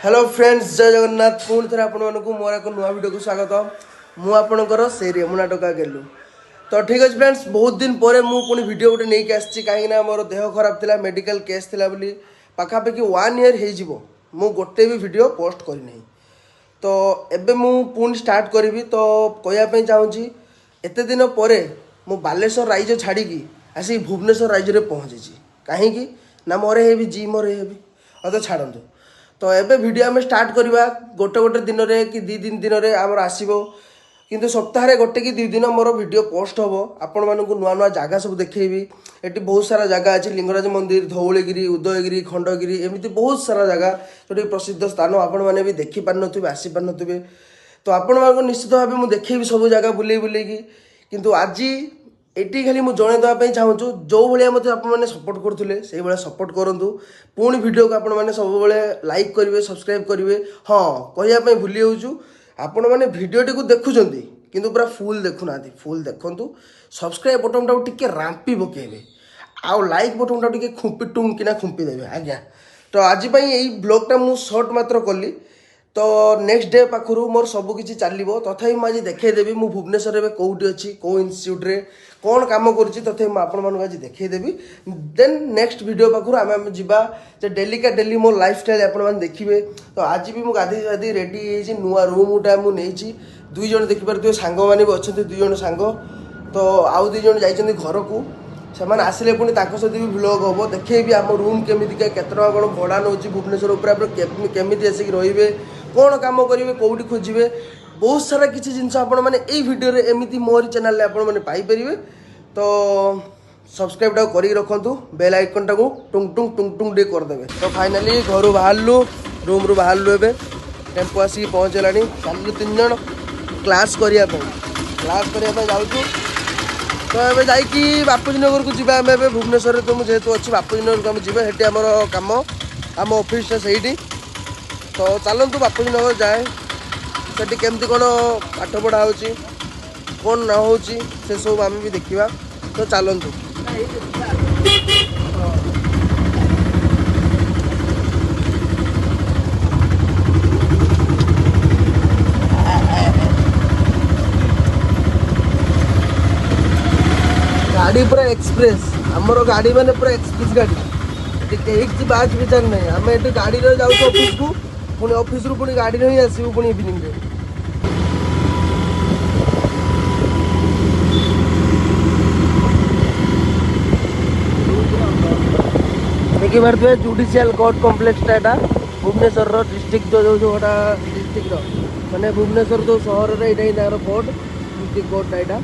Hello friends जय जगन्नाथ पुणी थे आपण मोर एक नुआ वीडियो को स्वागत मुझे से रेमुना टोका गेलु तो ठीक अच्छे फ्रेंड्स बहुत दिन पर मुझे वीडियो गोटे नहीं आसी कहीं मोर देह खराब था मेडिकल केस थिला बोली पाखापाखि 1 ईयर हो गोटे भी वीडियो पोस्ट करनी तो एबे मु पुणी स्टार्ट करी तो कहवाई चाहूँगी एत दिन पर मु बालेश्वर राइज छाड़ी आसिक भुवनेश्वर राइज में पहुँची कहीं ना मोरे हेबी जी मोरे हेबी तो छाड़ू तो एबे वीडियो आम स्टार्ट करवा गोटे गोटे दिन में कि 2 दिन में आमर आसो किंतु सप्ताह गोटे कि 2 दिन मोर वीडियो पोस्ट हम आपण मानक नुआ नुआ जगह सब देखी एटी बहुत सारा जगह अच्छी लिंगराज मंदिर धौलगिरी उदयगिरी खंडगिरी एमती बहुत सारा जगह जो प्रसिद्ध स्थान आपण मैंने भी देखी पार थे आसीपार थे तो आपण मानक निश्चित भाव मुझे देखी सब जगह बुले बुलेकी किंतु आज एटी खाली मुझे जनईदेवाई चाहूँ जो भाया मत आपने सपोर्ट करुले से भाया सपोर्ट करूँ पुणी वीडियो को आपण मैंने सब लाइक करेंगे सब्सक्राइब करेंगे हाँ कहवाई भूली जाऊँ आपण मैंने भिडटी को देखुं किंतु पूरा फुल देखुना फुल देखु सब्सक्राइब बटन टाक टिके रांपी पकेबे आउ लाइक बटन टाक टिके खुंपी टुंग किना खुंपी देवे आज्ञा तो आज यही ब्लॉगटा मु शॉर्ट मात्र कली तो नेक्स्ट डे पाखु मोर सबकि चलो तथापि मुझे देखईदेवी मु भुवनेश्वर में कौटी अच्छी कौ इन्यूट्रे कौन कम करुँची तथापि मुझे आज देखईदेवी देन नेक्स्ट वीडियो पाखु आम जा डेली का डेली मो लाइफ स्टाइल आपने देखिए तो आज भी मुझे गाधी गाधी रेडी नुआ रूमटा मुझे 2 जन देखिपे सांग मैंने भी अच्छा 2 जन सांग तो आउ 2 जन जाइए घर को से आसिले पुणी सहित भी व्लॉग हम देखी आम रूम केमिका केत कौन भड़ा नौ भुवनेश्वर केमी आसिक रे कौन कम करेंगे कौटी खोजे बहुत सारा किसी जिन आपने वीडियो एमती मोरी चैनल आपने पाइपर तो सब्सक्राइब टाक कर रखु बेल आइकन टाक टुंग टुंग टुंग टुंग टे करदे तो फाइनाली घर बाहरलु रूम रू बाहरलु ए टेम्पो आसिक पहुँचला चलू 3 जन क्लास करने जाऊँ तो ये जाकि बापूजी नगर को जीवा आम भुवनेश्वर तो मुझे अच्छी बापूजी नगर को आम जी आम कम आम ऑफिस से तो चलतु बापूजी नगर जाए सेठी केमती कौन पाठ पढ़ा हो कौन न हो से सब आम भी देखा तो चलतु गाड़ी पूरा एक्सप्रेस आमर गाड़ी मैंने पूरा एक्सप्रेस गाड़ी कहीं बाज विचार नहीं आम ये गाड़ी जाऊँ ऑफिस को पुणी ऑफिस रू पुणी गाड़ी ही आसू पुणी इवनिंग रे देखी पारे जुडिशियल कोर्ट कॉम्प्लेक्स टा भुवनेश्वर डिस्ट्रिक्ट जो डिस्ट्रिक्ट माने भुवनेश्वर जो सहर यहाँ कोर्ट डिस्ट्रिक्ट कोर्टा यहाँ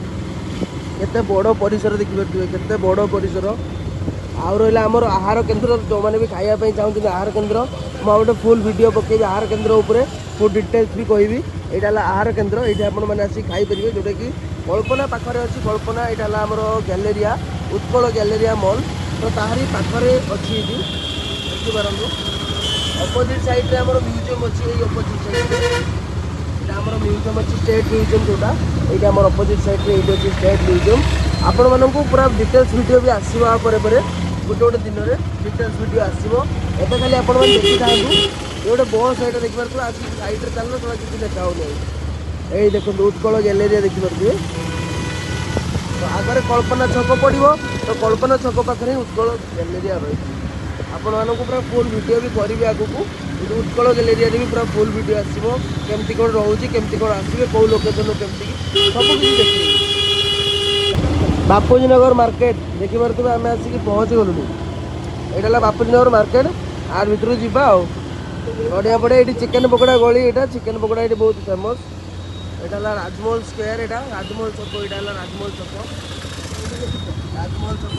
केते बड़ परिसर देखिपे केते बड़ परिसर आउ रहा आमर आहार केन्द्र जो मैंने भी खायापी चाहूँ आहार केन्द्र मुझे गोटे फुल वीडियो पकेबी आहार केन्द्र उपर फुल डिटेल्स भी कहबी यहाँ आहार केन्द्र ये आपने आसिक खाईपर जोटा कि कल्पना पाखे अच्छी कल्पना यहाँ आमर गैलेरिया उत्कल गैलेरिया मॉल तो ताहारी पाखे अच्छी देखिपार अपोजिट साइड आम म्यूजियम अच्छी अपोजिट साइड आमर म्यूजियम अच्छी स्टेट म्यूजियम जोटा ये आम अपोजिट साइड ये अच्छी स्टेट म्यूजियम आपण मानक पूरा डिटेल्स वीडियो भी आसो गोटे गोटे दिन में डिटेल्स वीडियो आसो एत खाली आप देखी था ये गोटे बस यहाँ देखिए आज सैड्रे चलो थोड़ा किसी देखा यही देखो उत्कल गैलेरिया देखिपे तो आगे कल्पना छक पड़ो तो कल्पना छक पाखे उत्कल गैलेरिया रही आपण मानक पूरा फुल वीडियो भी करी आगू उत्कल गैलेरिया भी पूरा फुल वीडियो आसो केमती कौन रोचे केमती कौन आसवे कौ लोकेशन केमती सब किसी देखिए बापूजी नगर मार्केट देखी पारे आम आसिक पहुँची गलु यहाँ बापूजी नगर मार्केट आर भर जा बढ़िया बढ़िया ये चिकेन पकोड़ा गली यहाँ चिकेन पकोड़ा ये बहुत फेमस यहाँ राजमहल स्क्वायर यहाँ राजमहल छक यहाँ राजमहल छक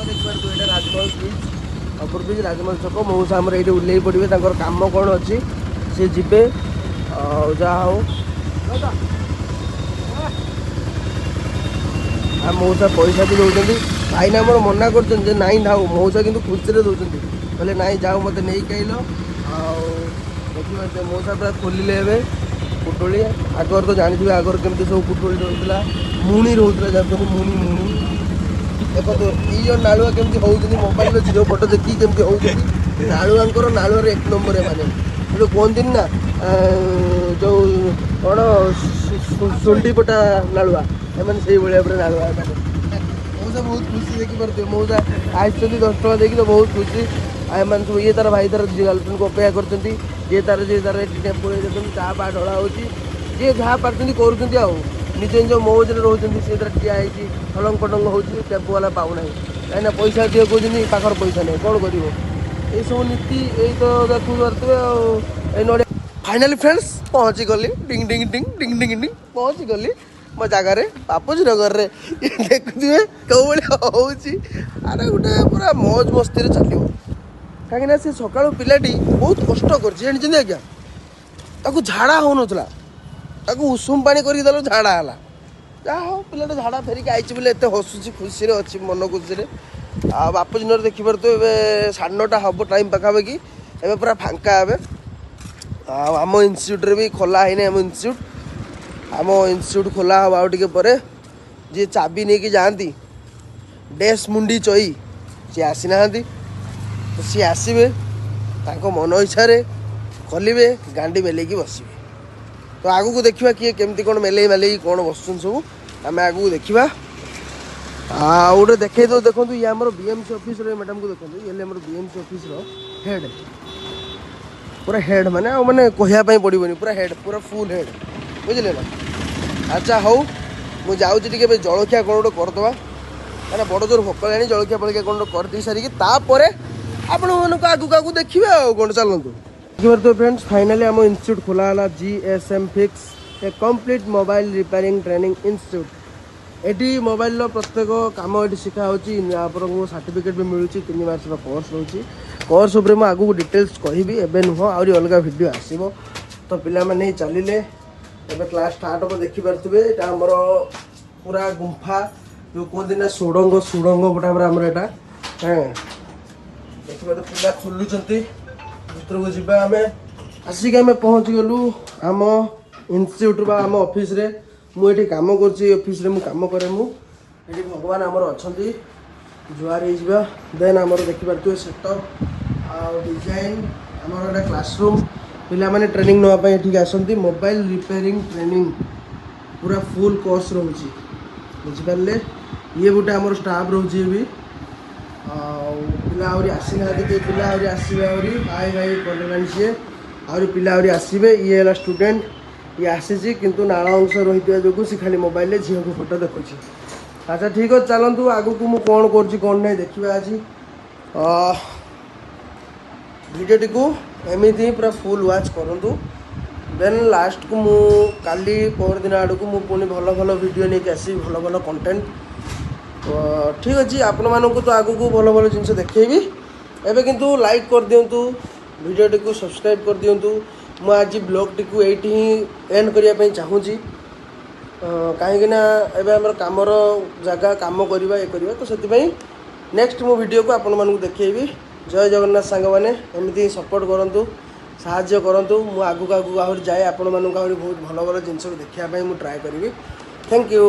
देखिए यहाँ राजमहल ब्रिज अपर ब्रिज राजमहल छक मौसा आमर ये ओल्ल पड़े कम कौन अच्छी सी जी जहाँ हो मौसा पैसा भी दौरान भाईना मोर मना कर नाई नाऊ मौसा कि खुशी से दौरान कहले नाई जाओ मत नहीं कल देखिए मौसा पूरा खोलिले पुटोली आगर तो जानी आगर केमती सब पुटोली रोला मुणी रोला जानते मुणी मुणी देख तो ये नालुआ केमती होती मोबाइल झीरो फोटो देखी केमती होती नालुआंकर नालुआर 1 नंबर माने जो कहती ना जो कौन सुंडी पटा नाड़ुआ एम से भाई नाड़ुआ मौसा बहुत खुशी देखिपे मौसा आई 10 टका देखिए तो बहुत खुशी एम सब ये तार भाई तार गर्लफ्रेंड को अपेक्षा कर तार टेम्पो चाह पा ढला हो जी जहाँ पार्टी कर निज निज मौज रोचे सी ठिया हलंग पटंग हो टेम्पो वाला पाऊना कहीं पैसा दिए कहते पाखर पैसा नहीं कौन कर ये सब नीति यही तो देखु करते फाइनाली फ्रेंड्स पहुँची गली डिंग डिंग डिंग डिंग डिंग डिंग पहुँची गली मो जगार बापूजी नगर में देखुए कौ भाई अरे गोटे पूरा मौज मस्ती चलो कहीं से सका पिलाटी बहुत कष्ट कर आज्ञा ताकू झाड़ा हो नाला उषुम पानी करके झाड़ा है जहाँ हो पिला झाड़ा फेरिक आई बोले एत हसुची खुशी अच्छी मन खुशी बापूजी नगर देखिपार तो ये 9:30 हम टाइम पाखापाखि एवं पूरा फांका हे आम इन्यूट्रे भी खोला है आम इन्यूट खोला हम आउ टे जी चाबी नहीं कि जाती डैश मुंडी चई सी आसी ना तो सी आसवे मन इच्छा खोलिए गांडी मेलेकी बसवे तो आगू को देखा किए केमती कौन मेले मेले कौन बसुन सब आम आगू देखा गोटे देखे तो देखो ये आम बीएमसी ऑफिस मैडम को देखो ये आम बीएमसी ऑफिस हेड पूरा हेड माने माने कहवाई पड़ोनी पूरा हेड पूरा फुल हेड बुझे ना अच्छा हूँ मुझे जाऊँगी जलखिया कौन गोटे करदे क्या बड़ जोर भोक लानी जलखिया फलखिया कौन गोटे करदे सारिकी आपण मानक आगू आगू देखिए आ कौन चलतु देखिए तो फ्रेंड्स फाइनाली आम इन्यूट खोला है GSM fix A complete mobile repairing training इन्यूट eighty mobile प्रत्येक कम ये शिखा हो सर्टिफिकेट भी मिलूँ 3 मास कोर्स रोचे कोर्स उपर मुझे आगू डिटेल्स कहि एवं नुह आहरी अलग वीडियो आसो तो पिला चलिए एवं क्लास स्टार्ट हम देखिपे यहाँ आमर पूरा गुंफा जो कहते ना सुड़ंग सुड़ंग गोटा आमर यहाँ हाँ देखिए तो पिला खोलुंट भर को जावा आम आसिक आम पहुँची गलु आम इन्यूट आम ऑफिस रे मुझे कम कर कम करे मुझे भगवान आमर अच्छा जुआर हो देन आमर देखिपे सेटअप डिजाइन आमर गोटे क्लासरूम पिला माने ट्रेनिंग नापी ये आसती मोबाइल रिपेयरिंग ट्रेनिंग पूरा फुल कोर्स रोचे बुझिपारे ये गोटे आमर स्टाफ रोचे भी पिला आहरी आसी ना पिला आहरी आसवे आहरी भाई भाई करेलानी सी आहरी पिला आहरी आसवे ये है स्टूडेंट ये आसी किंतु नाला अंश रही जो सी खाली मोबाइल झील को फोटो देखुची अच्छा ठीक है चलतु आगू को मुझे कौन कर नहीं देखा आज भिडियोटी को एमती पूरा फुल वाच करूँ देन लास्ट को मु काली पर दिन आड़ को मुझे भल भल वीडियो नहीं आसी भल भल कंटेंट तो ठीक अच्छे आपण मानक तो आगू को भल भल जिन देखी एवं किंतु लाइक कर दिंतु वीडियोटी को सब्सक्राइब कर दिंतु मु आज ब्लॉग टी को एटी ही एंड करने चाहूँगी कहीं एवं कमर जगह कम करवा ये करवा तो से नेक्स्ट मो वीडियो को आपण मानक देखी जय जगन्नाथ सांग मैंने एमती सपोर्ट करूँ साहाଯ୍ୟ करूँ मु आगू आगू आहरी जाए आपण मानक आहरी बहुत भल भल जिन देखापी मुझे ट्राए करी थैंक यू।